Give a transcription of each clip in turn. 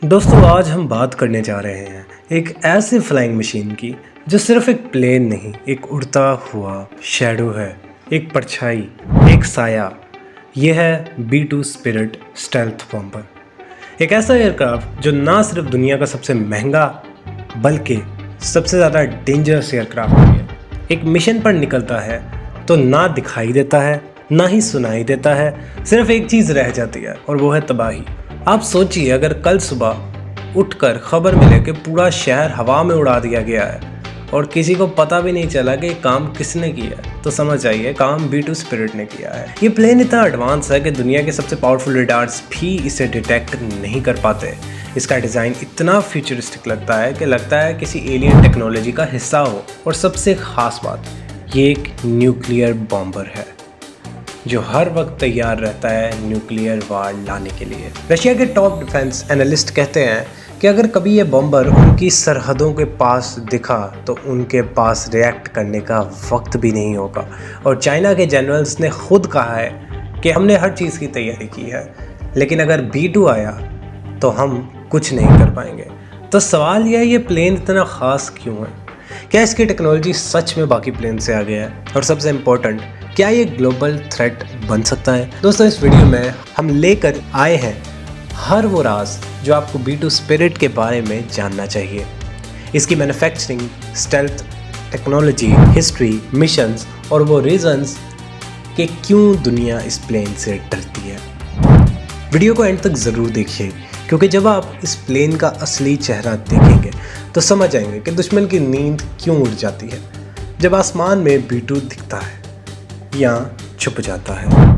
दोस्तों आज हम बात करने जा रहे हैं एक ऐसे फ्लाइंग मशीन की जो सिर्फ एक प्लेन नहीं, एक उड़ता हुआ शैडो है, एक परछाई, एक साया। यह है B2 स्पिरिट स्टेल्थ बॉम्बर। एक ऐसा एयरक्राफ्ट जो ना सिर्फ दुनिया का सबसे महंगा बल्कि सबसे ज़्यादा डेंजरस एयरक्राफ्ट भी है। एक मिशन पर निकलता है तो ना दिखाई देता है ना ही सुनाई देता है, सिर्फ एक चीज़ रह जाती है और वो है तबाही। आप सोचिए अगर कल सुबह उठकर खबर मिले कि पूरा शहर हवा में उड़ा दिया गया है और किसी को पता भी नहीं चला कि काम किसने किया है, तो समझ जाइए काम B2 स्पिरिट ने किया है। ये प्लेन इतना एडवांस है कि दुनिया के सबसे पावरफुल रडार्स भी इसे डिटेक्ट नहीं कर पाते। इसका डिज़ाइन इतना फ्यूचरिस्टिक लगता है किसी एलियन टेक्नोलॉजी का हिस्सा हो। और सबसे ख़ास बात, ये एक न्यूक्लियर बॉम्बर है जो हर वक्त तैयार रहता है न्यूक्लियर वार लाने के लिए। रशिया के टॉप डिफेंस एनालिस्ट कहते हैं कि अगर कभी ये बॉम्बर उनकी सरहदों के पास दिखा तो उनके पास रिएक्ट करने का वक्त भी नहीं होगा। और चाइना के जनरल्स ने खुद कहा है कि हमने हर चीज़ की तैयारी की है, लेकिन अगर B2 आया तो हम कुछ नहीं कर पाएंगे। तो सवाल यह है, ये प्लेन इतना ख़ास क्यों है? क्या इसकी टेक्नोलॉजी सच में बाकी प्लेन से आगे है? और सबसे इम्पोर्टेंट, क्या ये ग्लोबल थ्रेट बन सकता है? दोस्तों इस वीडियो में हम लेकर आए हैं हर वो राज जो आपको B2 स्पिरिट के बारे में जानना चाहिए। इसकी manufacturing, stealth technology, history, missions और वो रीजंस कि क्यों दुनिया इस प्लेन से डरती है। वीडियो को एंड तक ज़रूर देखिए, क्योंकि जब आप इस प्लेन का असली चेहरा देखेंगे तो समझ आएंगे कि दुश्मन की नींद क्यों उड़ जाती है जब आसमान में B2 दिखता है या छुप जाता है।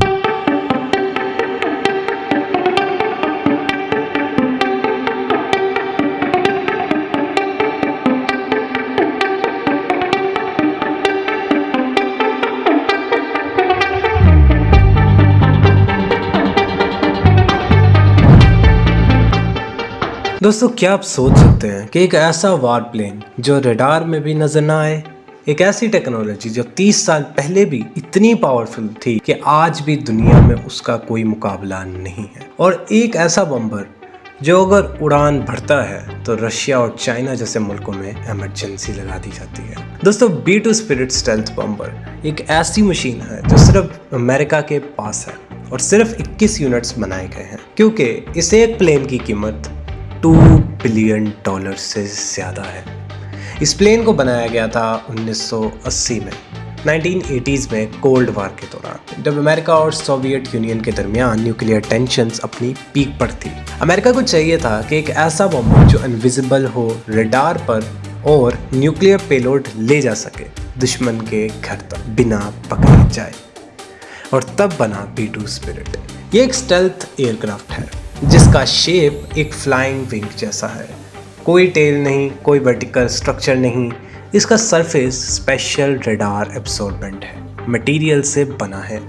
दोस्तों क्या आप सोच सकते हैं कि एक ऐसा वार प्लेन जो रडार में भी नजर ना आए, एक ऐसी टेक्नोलॉजी जो 30 साल पहले भी इतनी पावरफुल थी कि आज भी दुनिया में उसका कोई मुकाबला नहीं है, और एक ऐसा बम्बर जो अगर उड़ान भरता है तो रशिया और चाइना जैसे मुल्कों में इमरजेंसी लगा दी जाती है। दोस्तों B2 स्पिरिट स्टेल्थ बम्बर एक ऐसी मशीन है जो सिर्फ अमेरिका के पास है और सिर्फ 21 यूनिट्स बनाए गए हैं, क्योंकि इस एक प्लेन की कीमत $2 बिलियन से ज़्यादा है। इस प्लेन को बनाया गया था 1980 में, 1980s में कोल्ड वार के दौरान, जब अमेरिका और सोवियत यूनियन के दरमियान न्यूक्लियर टेंशन्स अपनी पीक पर थी। अमेरिका को चाहिए था कि एक ऐसा बम जो इनविजिबल हो, रडार पर और न्यूक्लियर पेलोड ले जा सके दुश्मन के घर तक बिना पकड़े जाए, और तब बना B2 स्पिरिट। ये एक स्टेल्थ एयरक्राफ्ट है जिसका शेप एक फ्लाइंग विंग जैसा है। कोई टेल नहीं, कोई वर्टिकल स्ट्रक्चर नहीं। इसका सरफेस स्पेशल रडार एब्सॉर्बेंट है, मटेरियल से बना है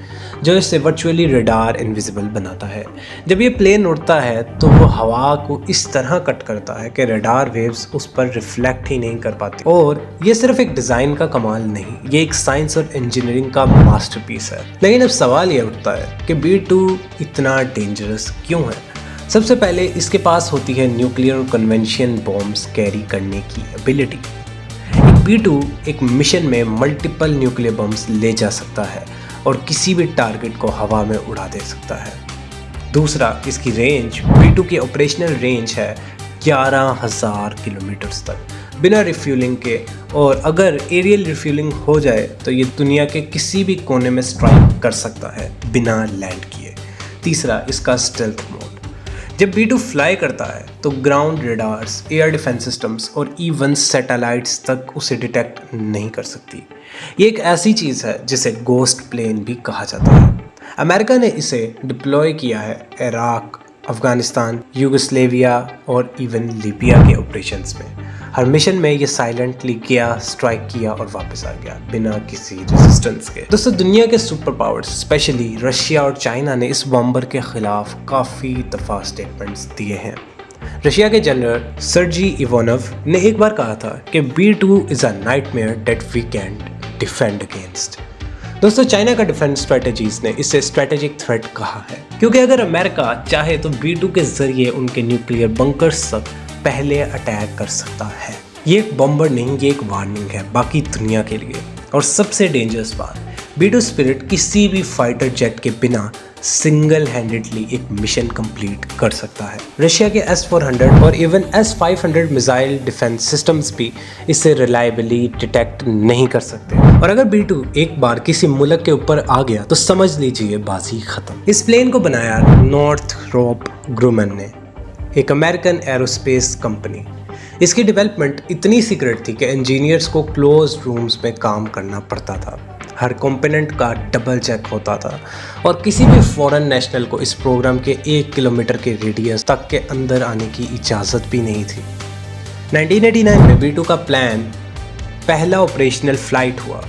जो इसे वर्चुअली रडार इनविजिबल बनाता है। जब ये प्लेन उड़ता है तो वो हवा को इस तरह कट करता है कि रडार वेव्स उस पर रिफ्लेक्ट ही नहीं कर पाती। और ये सिर्फ एक डिज़ाइन का कमाल नहीं, ये एक साइंस और इंजीनियरिंग का मास्टरपीस है। लेकिन अब सवाल ये उठता है कि B2 इतना डेंजरस क्यों है? सबसे पहले इसके पास होती है न्यूक्लियर और कन्वेंशन बॉम्ब्स कैरी करने की एबिलिटी। एक B2 एक मिशन में मल्टीपल न्यूक्लियर बम्स ले जा सकता है और किसी भी टारगेट को हवा में उड़ा दे सकता है। दूसरा, इसकी रेंज, B2 की ऑपरेशनल रेंज है 11,000 किलोमीटर्स तक बिना रिफ्यूलिंग के, और अगर एरियल रिफ्यूलिंग हो जाए तो ये दुनिया के किसी भी कोने में स्ट्राइक कर सकता है बिना लैंड किए। तीसरा, इसका स्टेल्थ मोड। जब B2 फ्लाई करता है तो ground radars, air defence systems और इवन सैटेलाइट्स तक उसे डिटेक्ट नहीं कर सकती। ये एक ऐसी चीज़ है जिसे गोस्ट प्लेन भी कहा जाता है। अमेरिका ने इसे डिप्लॉय किया है इराक, अफगानिस्तान, यूगोस्लेविया और इवन लीबिया के ऑपरेशंस में। हर मिशन में ये साइलेंटली गया, स्ट्राइक किया और वापस आ गया बिना किसी रेजिस्टेंस के। दोस्तों दुनिया के सुपर पावर्स स्पेशली रशिया और चाइना ने इस बॉम्बर के खिलाफ काफ़ी दफ़ा स्टेटमेंट्स दिए हैं। रशिया के जनरल सर्जी इवानोव ने एक बार कहा था कि B2 is a nightmare that we can defend against. दोस्तों चाइना का डिफेंस स्ट्रेटजीज ने इसे स्ट्रेटेजिक थ्रेट कहा है, क्योंकि अगर अमेरिका चाहे तो B2 के जरिए उनके न्यूक्लियर बंकर्स तक पहले अटैक कर सकता है। ये एक बॉम्बर नहीं, ये एक वार्निंग है बाकी दुनिया के लिए। और सबसे डेंजरस बात, B2 स्पिरिट किसी भी फाइटर जेट के बिना सिंगल हैंडेडली एक मिशन कंप्लीट कर सकता है। रशिया के S-400 और even S-500 missile defence systems भी इसे रिलायबली डिटेक्ट नहीं कर सकते। और अगर B2 एक बार किसी मुल्क के ऊपर आ गया तो समझ लीजिए बाजी खत्म। इस प्लेन को बनाया नॉर्थरोप ग्रुमन ने, एक अमेरिकन एरोस्पेस कंपनी। इसकी डेवलपमेंट इतनी सीक्रेट थी कि इंजीनियर्स को क्लोज रूम्स में काम करना पड़ता था। हर कंपोनेंट का डबल चेक होता था और किसी भी फॉरेन नेशनल को इस प्रोग्राम के 1 किलोमीटर के रेडियस तक के अंदर आने की इजाज़त भी नहीं थी। 1989 में B2 का प्लान पहला ऑपरेशनल फ्लाइट हुआ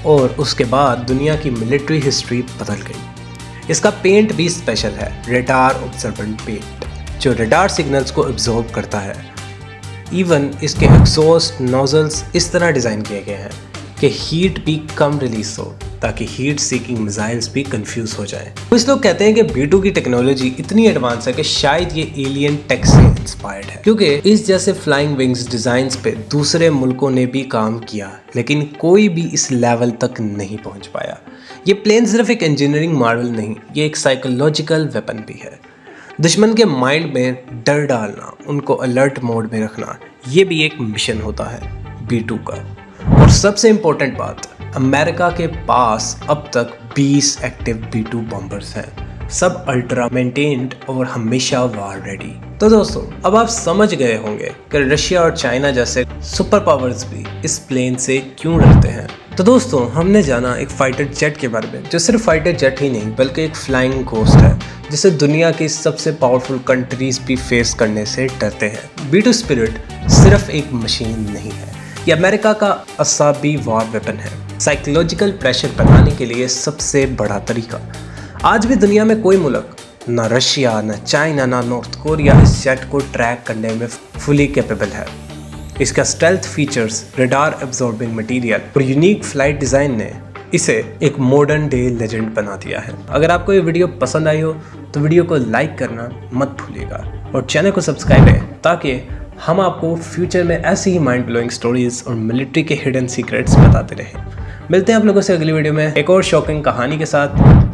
और उसके बाद दुनिया की मिलिट्री हिस्ट्री बदल गई। इसका पेंट भी स्पेशल है, रडार ऑब्जर्वेंट पेंट, जो रडार सिग्नल्स को ऑब्जर्व करता है। इवन इसके एग्जॉस्ट नोजल्स इस तरह डिज़ाइन किए गए हैं कि हीट भी कम रिलीज हो, ताकि हीट सीकिंग मिसाइल्स भी कंफ्यूज हो जाएं। कुछ लोग कहते हैं कि B2 की टेक्नोलॉजी इतनी एडवांस है कि शायद ये एलियन टेक से इंस्पायर्ड है, क्योंकि इस जैसे फ्लाइंग विंग्स डिजाइन्स पे दूसरे मुल्कों ने भी काम किया, लेकिन कोई भी इस लेवल तक नहीं पहुंच पाया। ये प्लेन सिर्फ एक इंजीनियरिंग मॉडल नहीं, ये एक साइकोलॉजिकल वेपन भी है। दुश्मन के माइंड में डर डालना, उनको अलर्ट मोड में रखना, ये भी एक मिशन होता है B2 का। और सबसे इम्पोर्टेंट बात, अमेरिका के पास अब तक 20 एक्टिव B2 बॉम्बर्स हैं, सब अल्ट्रा मेंटेन्ड और हमेशा वार रेडी। तो दोस्तों अब आप समझ गए होंगे कि रशिया और चाइना जैसे सुपर पावर्स भी इस प्लेन से क्यों डरते हैं। तो दोस्तों हमने जाना एक फाइटर जेट के बारे में, जो सिर्फ फाइटर जेट ही नहीं बल्कि एक फ्लाइंग घोस्ट है, जिसे दुनिया की सबसे पावरफुल कंट्रीज भी फेस करने से डरते हैं। B2 स्पिरिट सिर्फ एक मशीन नहीं है, ये अमेरिका का असाबी वार वेपन है, साइकोलॉजिकल प्रेशर बनाने के लिए सबसे बड़ा तरीका। आज भी दुनिया में कोई मुल्क, ना रशिया, ना चाइना, ना नॉर्थ कोरिया इस जेट को ट्रैक करने में फुली कैपेबल है। इसका stealth features, radar absorbing material और यूनिक फ्लाइट डिज़ाइन ने इसे एक मॉडर्न डे लेजेंड बना दिया है। अगर आपको ये वीडियो पसंद आई हो तो वीडियो को लाइक करना मत भूलिएगा और चैनल को सब्सक्राइब करें, ताकि हम आपको फ्यूचर में ऐसी ही माइंड ब्लोइंग स्टोरीज और मिलिट्री के हिडन सीक्रेट्स बताते रहें। मिलते हैं आप लोगों से अगली वीडियो में एक और शॉकिंग कहानी के साथ।